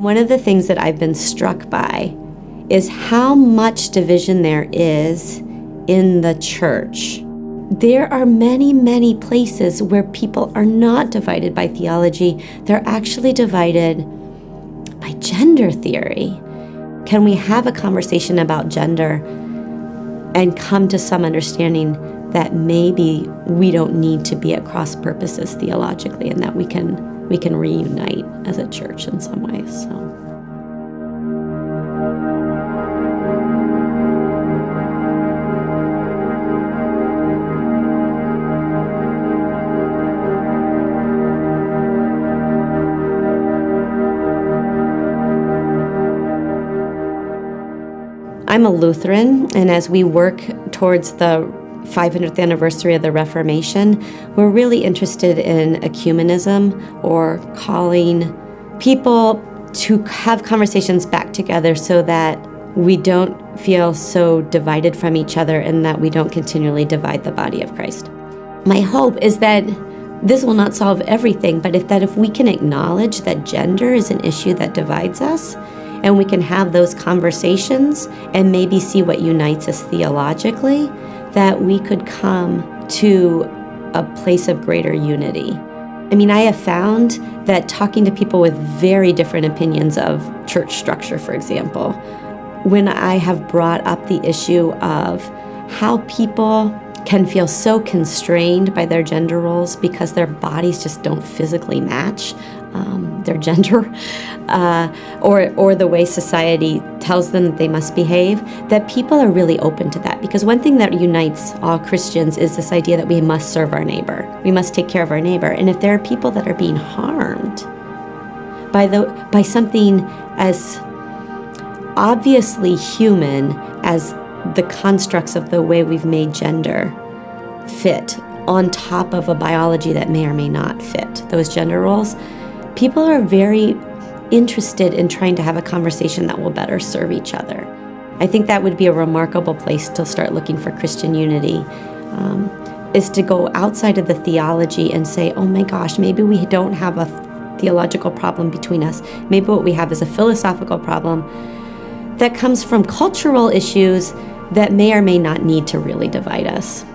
One of the things that I've been struck by is how much division there is in the church. There are many, many places where people are not divided by theology. They're actually divided by gender theory. Can we have a conversation about gender and come to some understanding that maybe we don't need to be at cross purposes theologically, and that we can reunite as a church in some ways. So. I'm a Lutheran, and as we work towards the 500th anniversary of the Reformation, we're really interested in ecumenism, or calling people to have conversations back together so that we don't feel so divided from each other and that we don't continually divide the body of Christ. My hope is that this will not solve everything, but if we can acknowledge that gender is an issue that divides us, and we can have those conversations and maybe see what unites us theologically, that we could come to a place of greater unity. I mean, I have found that talking to people with very different opinions of church structure, for example, when I have brought up the issue of how people can feel so constrained by their gender roles because their bodies just don't physically match their gender, or the way society tells them that they must behave, that people are really open to that. Because one thing that unites all Christians is this idea that we must serve our neighbor. We must take care of our neighbor. And if there are people that are being harmed by something as obviously human as the constructs of the way we've made gender fit on top of a biology that may or may not fit those gender roles, people are very interested in trying to have a conversation that will better serve each other. I think that would be a remarkable place to start looking for Christian unity, is to go outside of the theology and say, oh my gosh, maybe we don't have a theological problem between us. Maybe what we have is a philosophical problem that comes from cultural issues that may or may not need to really divide us.